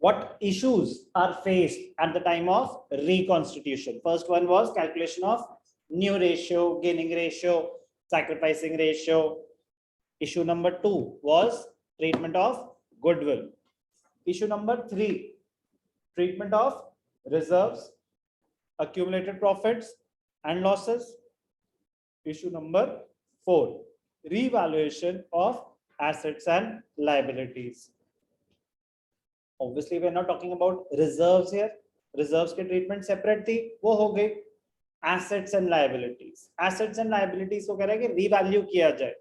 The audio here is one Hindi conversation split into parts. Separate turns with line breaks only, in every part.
what issues are faced at the time of reconstitution. First one was calculation of new ratio, gaining ratio, sacrificing ratio. Issue number 2 was treatment of goodwill. Issue number 3, treatment of reserves, accumulated profits and losses. Issue number 4, revaluation of assets and liabilities. Obviously we are not talking about reserves here. Reserves के treatment separate थी, वो हो गई. Assets and liabilities. Assets and liabilities को कह रहा है कि revalue किया जाए.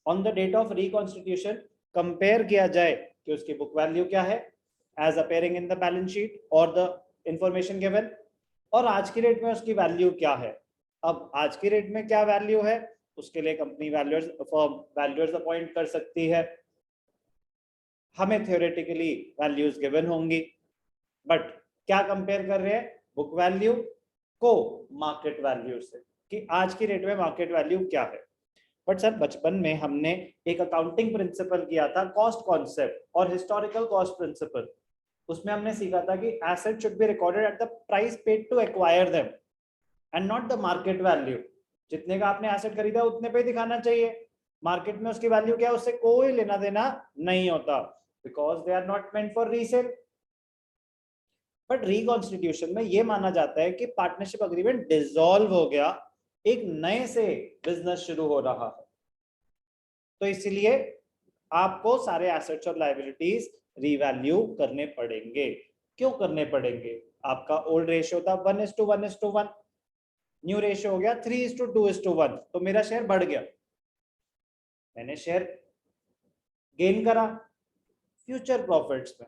On the date of reconstitution compare किया जाए कि उसकी book value क्या है as appearing in the balance sheet or the information given, और आज की डेट में उसकी वैल्यू क्या है. अब आज की डेट में क्या वैल्यू है उसके लिए कंपनी वैल्यूअर्स अपॉइंट कर सकती है. हमें थ्योरेटिकली वैल्यूज गिवन होंगी, बट क्या कंपेयर कर रहे हैं बुक वैल्यू को मार्केट वैल्यू से कि आज की डेट में मार्केट वैल्यू क्या है. बट सर बचपन में हमने एक अकाउंटिंग प्रिंसिपल किया था, कॉस्ट कॉन्सेप्ट और हिस्टोरिकल कॉस्ट प्रिंसिपल. उसमें हमने सीखा था कि asset should be recorded at the price paid to acquire them and not the market value. जितने का आपने एसेट खरीदा उतने पे दिखाना चाहिए. मार्केट में उसकी वैल्यू क्या है उससे कोई लेना देना नहीं होता, because they are not meant for resale. But reconstitution में ये माना जाता है कि पार्टनरशिप अग्रीमेंट डिसॉल्व हो गया, एक नए से बिजनेस शुरू हो रहा है. तो इसलिए आपको सारे एसेट्स और लायबिलिटीज रीवैल्यू करने पड़ेंगे. क्यों करने पड़ेंगे? आपका ओल्ड रेशियो था 1:1:1, न्यू रेशियो हो गया 3:2:1. तो मेरा शेयर बढ़ गया, मैंने शेयर गेन करा फ्यूचर प्रॉफिट्स में.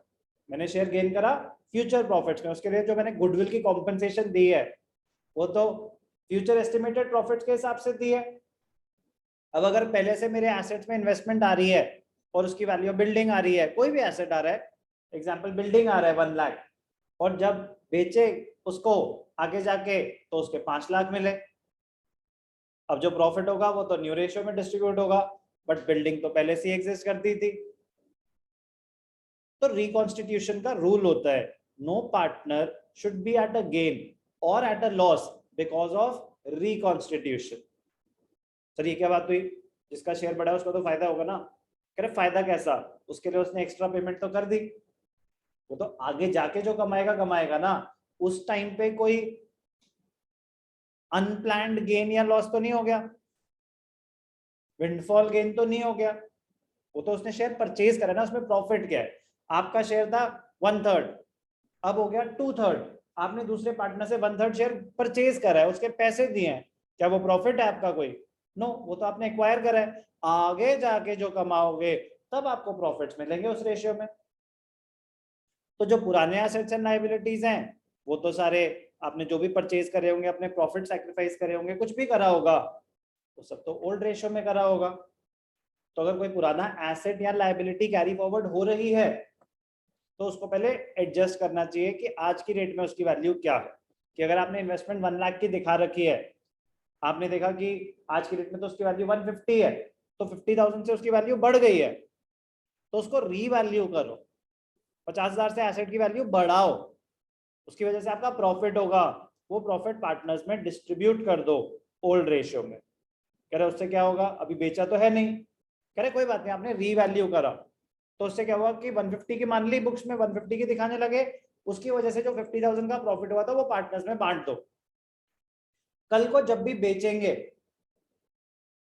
मैंने शेयर गेन करा फ्यूचर प्रॉफिट्स में. उसके लिए जो मैंने गुडविल की कॉम्पेंसेशन दी है वो तो फ्यूचर एस्टिमेटेड प्रॉफिट्स के हिसाब से दी है. अब अगर पहले से मेरे एसेट्स में इन्वेस्टमेंट आ रही है और उसकी वैल्यू बिल्डिंग आ रही है, कोई भी एसेट आ रहा है, एग्जांपल बिल्डिंग आ रहा है 1 लाख, और जब बेचे उसको आगे जाके तो उसके 5 लाख मिले. अब जो प्रॉफिट होगा वो तो न्यू रेशियो में डिस्ट्रीब्यूट होगा, बट बिल्डिंग तो पहले से ही एग्जिस्ट करती थी. तो रिकॉन्स्टिट्यूशन का रूल होता है no partner should be at a gain और at a loss because of reconstitution. Sir ये क्या बात हुई? जिसका शेयर बढ़ा है उसको तो फायदा होगा ना. कह रहे फायदा कैसा? उसके लिए उसने एक्स्ट्रा पेमेंट तो कर दी, वो तो आगे जाके जो कमाएगा कमाएगा ना. उस टाइम पे कोई अनप्लैंड गेन या लॉस तो नहीं हो गया, विंडफॉल गेन तो नहीं हो गया. वो तो उसने शेयर परचेज करा ना, उसमें प्रॉफिट क्या है? आपका शेयर था 1/3, अब हो गया 2/3. आपने दूसरे पार्टनर से 1/3 शेयर परचेज करा है, उसके पैसे दिए हैं, क्या वो प्रॉफिट है आपका कोई? नो, वो तो आपने एक्वायर करा है. आगे जाके जो कमाओगे तब आपको प्रॉफिट्स मिलेंगे उस रेशियो में. तो जो पुराने एसेट्स एंड लायबिलिटीज हैं वो तो सारे आपने जो भी परचेज करे होंगे, अपने प्रॉफिट सैक्रिफाइस करे होंगे, कुछ भी करा होगा, वो सब तो ओल्ड रेशियो में करा होगा. तो अगर कोई पुराना एसेट या लायबिलिटी कैरी फॉरवर्ड हो रही है तो उसको पहले एडजस्ट करना चाहिए कि आज की रेट में उसकी वैल्यू क्या है. कि अगर आपने इन्वेस्टमेंट 1 लाख की दिखा रखी है, आपने देखा कि आज की रेट में तो उसकी वैल्यू 150 है, तो 50,000 से उसकी वैल्यू बढ़ गई है, तो उसको रीवैल्यू करो, 50,000 से एसेट की वैल्यू बढ़ाओ, उसकी वजह से आपका प्रॉफिट होगा. वो प्रॉफिट पार्टनर्स में डिस्ट्रीब्यूट कर दो ओल्ड रेशियो में. कह रहे उससे क्या होगा? अभी बेचा तो है नहीं. कह रहे कोई बात नहीं, आपने रीवैल्यू करा तो उससे क्या हुआ कि 150 की मान ली बुक्स में 150 की दिखाने लगे, उसकी वजह से जो 50,000 का प्रॉफिट हुआ था वो पार्टनर्स में बांट दो. कल को जब भी बेचेंगे,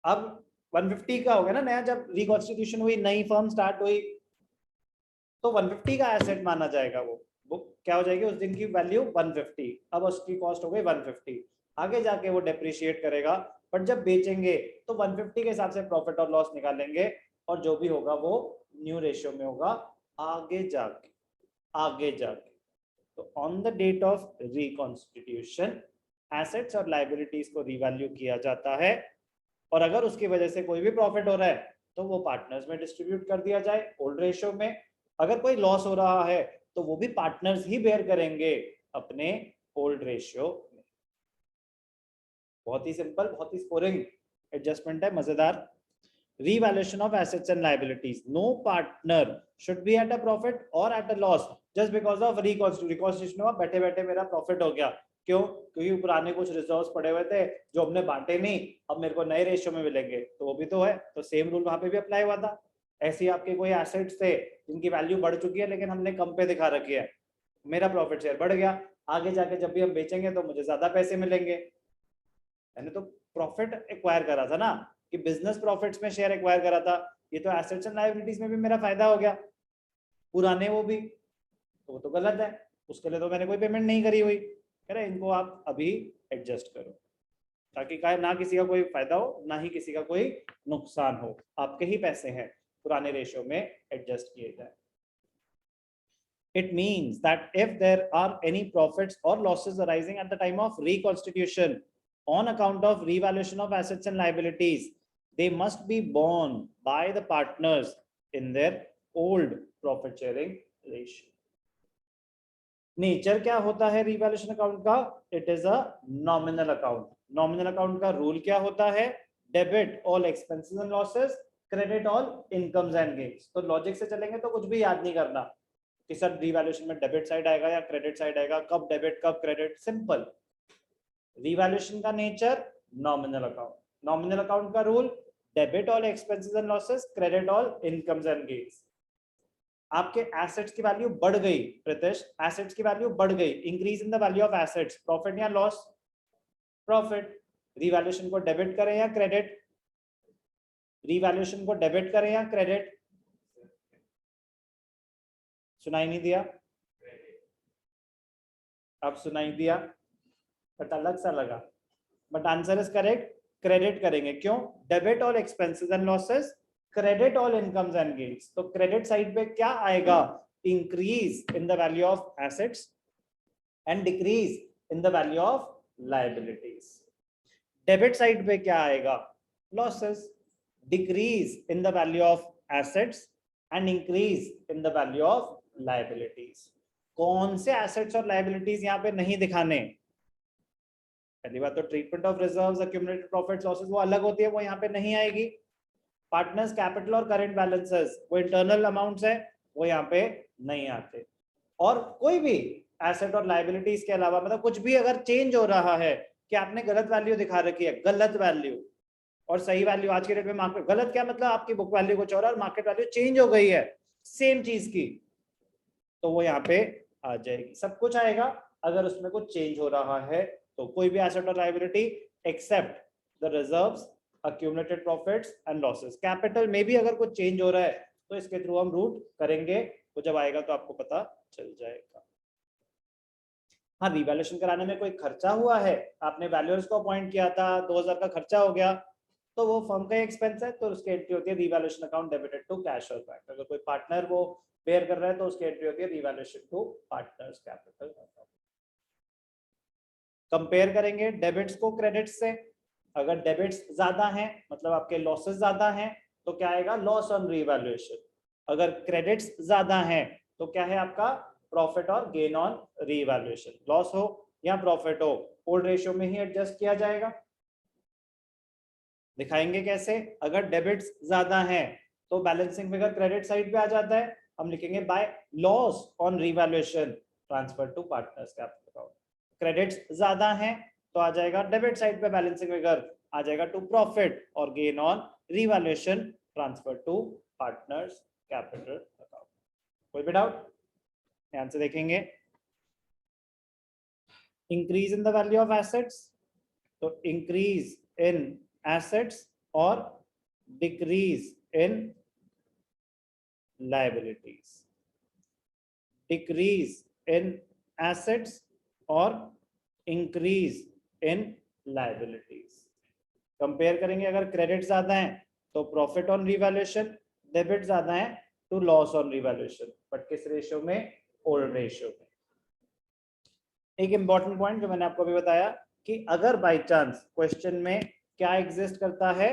अब 150 का हो गया ना नया, जब रिकॉन्स्टिट्यूशन हुई, नई फर्म स्टार्ट हुई, तो 150 का एसेट माना जाएगा. वो बुक क्या हो जाएगी? उस दिन की वैल्यू 150, अब उसकी कॉस्ट हो गई 150. आगे जाके वो डेप्रिशिएट करेगा, बट जब बेचेंगे तो 150 के हिसाब से प्रॉफिट और लॉस निकालेंगे, और जो भी होगा वो न्यू रेशियो में होगा आगे जाके. तो on the date of reconstitution assets और लायबिलिटीज को रिवैल्यू किया जाता है, और अगर उसकी वजह से कोई भी प्रॉफिट हो रहा है तो वो पार्टनर्स में डिस्ट्रीब्यूट कर दिया जाए ओल्ड रेशियो में. अगर कोई लॉस हो रहा है तो वो भी पार्टनर्स ही बेयर करेंगे अपने ओल्ड रेशियो में. बहुत ही सिंपल, बहुत ही स्कोरिंग एडजस्टमेंट है, मजेदार. revaluation of assets and liabilities. No partner should be at a profit or at a loss just because of reconstitution हुआ, बैठे बैठे मेरा प्रॉफिट हो गया. क्यों? क्योंकि पुराने कुछ रिजर्व्स पड़े हुए थे जो हमने बांटे नहीं, अब मेरे को नए रेशियो में मिलेंगे, तो वो भी तो है. तो सेम रूल वहां पे भी अप्लाई हुआ था. ऐसे ही आपके कोई एसेट्स थे जिनकी वैल्यू बढ़ चुकी है लेकिन हमने कम पे दिखा रखी है, मेरा प्रॉफिट शेयर बढ़ गया, आगे जाके जब भी हम बेचेंगे तो मुझे ज्यादा पैसे मिलेंगे. मैंने तो प्रॉफिट एक्वायर करा था ना, कि बिजनेस प्रॉफिट्स में शेयर एक्वायर करा था. ये तो एसेट्स एंड लायबिलिटीज में भी मेरा फायदा हो गया, पुराने वो भी, तो वो तो गलत है. उसके लिए तो मैंने कोई पेमेंट नहीं करी हुई. कह रहे इनको आप अभी एडजस्ट करो ताकि ना किसी का कोई फायदा हो ना ही किसी का कोई नुकसान हो. आपके ही पैसे हैं, पुराने रेशियो में एडजस्ट किए जाए. It means that if there are any profits or losses arising at the time of reconstitution on account of revaluation of assets and liabilities, they must be borne by the partners in their old profit sharing ratio. Nature क्या होता है रिवैल्यूएशन अकाउंट का? It is a nominal account. Nominal account का रूल क्या होता है? Debit all expenses and losses, credit all incomes and gains. तो लॉजिक से चलेंगे तो कुछ भी याद नहीं करना कि सर रिवैल्यूएशन में डेबिट साइड आएगा या क्रेडिट साइड आएगा, कब डेबिट कब क्रेडिट. सिंपल. रिवैल्यूएशन का nature nominal account. Nominal account का rule debit all expenses and losses, credit all incomes and gains. आपके एसेट्स की वैल्यू बढ़ गई प्रीतिश, एसेट्स की वैल्यू बढ़ गई, increase in the value of assets, profit या लॉस? प्रॉफिट. रिवैल्यूएशन को डेबिट करें या क्रेडिट? रिवैल्यूएशन को डेबिट करें या क्रेडिट? सुनाई नहीं दिया? अब सुनाई दिया, बट अलग सा लगा. But answer is correct, credit करेंगे. क्यों? Debit all expenses and losses, credit all incomes and gains. तो क्रेडिट साइड पे क्या आएगा? Increase in the value of assets and decrease in the value of liabilities. Debit side पे क्या आएगा? Losses, decrease in the value of assets and increase in the value of liabilities. कौन से एसेट्स और लायबिलिटीज यहाँ पे नहीं दिखाने? पहली बात तो treatment of reserves, accumulated profits, losses वो अलग होती है, वो यहाँ पे नहीं आएगी. पार्टनर्स कैपिटल और करंट बैलेंसेस वो इंटरनल अमाउंट्स है, वो यहाँ पे नहीं आते. और कोई भी एसेट और लायबिलिटीज के अलावा मतलब कुछ भी अगर चेंज हो रहा है कि आपने गलत वैल्यू दिखा रखी है, गलत वैल्यू और सही वैल्यू आज के डेट में मार्केट, गलत क्या मतलब आपकी बुक वैल्यू कुछ और मार्केट वैल्यू चेंज हो गई है सेम चीज की, तो वो यहाँ पे आ जाएगी. सब कुछ आएगा अगर उसमें कुछ चेंज हो रहा है तो. कोई भी एसेट और liability except the reserves, accumulated profits and losses. Capital में भी अगर कुछ चेंज हो रहा है तो इसके थ्रू हम रूट करेंगे, वो जब आएगा तो आपको पता चल जाएगा. हाँ, रिवैल्यूएशन कराने में कोई खर्चा हुआ है, आपने वैल्यूअर्स को अपॉइंट किया था, 2000 का खर्चा हो गया, तो वो फर्म का एक्सपेंस है, तो उसकी एंट्री होती है revaluation account debited to cash और बैंक. अगर कोई पार्टनर वो बेयर कर रहा है तो उसकी एंट्री होती है revaluation to partners capital account. Compare करेंगे डेबिट्स को क्रेडिट्स से. अगर डेबिट्स ज्यादा हैं मतलब आपके लॉसेस ज्यादा हैं तो क्या आएगा? Loss on revaluation. अगर क्रेडिट्स ज्यादा हैं तो क्या है आपका? प्रॉफिट और गेन ऑन रीवैल्यूएशन. लॉस हो या प्रॉफिट हो, ओल्ड रेशियो में ही एडजस्ट किया जाएगा. दिखाएंगे कैसे? अगर डेबिट्स ज्यादा हैं तो बैलेंसिंग फिगर क्रेडिट साइड पे आ जाता है, हम लिखेंगे by loss on revaluation transfer to partners capital account. Credits ज्यादा हैं तो आ जाएगा डेबिट साइड पे बैलेंसिंग फिगर आ जाएगा टू प्रॉफिट और gain on revaluation transfer to partners capital account. कोई भी डाउट? ध्यान से देखेंगे. Increase in the value of assets, तो इंक्रीज इन एसेट्स और decrease in liabilities. Decrease in assets और इंक्रीज इन लायबिलिटीज. कंपेयर करेंगे, अगर क्रेडिट ज्यादा है तो प्रॉफिट ऑन रिवैल्यूएशन, डेबिट ज्यादा है तो लॉस ऑन रिवैल्यूएशन. बट किस रेशियो में? ओल्ड रेशियो में. एक इंपॉर्टेंट पॉइंट जो मैंने आपको अभी बताया कि अगर बाय चांस क्वेश्चन में क्या एग्जिस्ट करता है?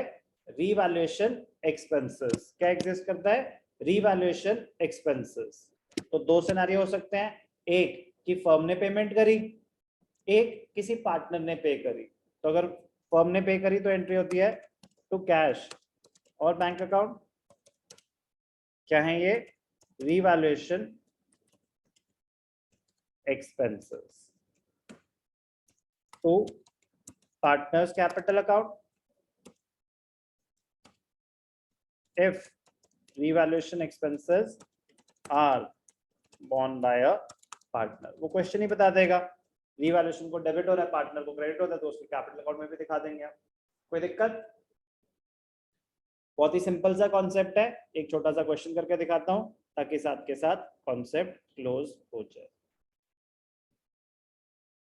Revaluation expenses. क्या एग्जिस्ट करता है? Revaluation expenses. तो दो सिनेरियो हो सकते हैं, एक कि फर्म ने पेमेंट करी, एक किसी पार्टनर ने पे करी. तो अगर फर्म ने पे करी तो एंट्री होती है टू कैश और बैंक अकाउंट क्या है ये? Revaluation expenses. To partners capital account if revaluation expenses are borne by a partner। वो क्वेश्चन ही बता देगा, रिवैल्यूएशन को डेबिट हो रहा है, पार्टनर को क्रेडिट होता है, तो उसके कैपिटल अकाउंट में भी दिखा देंगे आप। कोई दिक्कत? बहुत ही सिंपल सा कॉन्सेप्ट है, एक छोटा सा क्वेश्चन करके दिखाता हूं ताकि साथ के साथ कॉन्सेप्ट क्लोज हो जाए।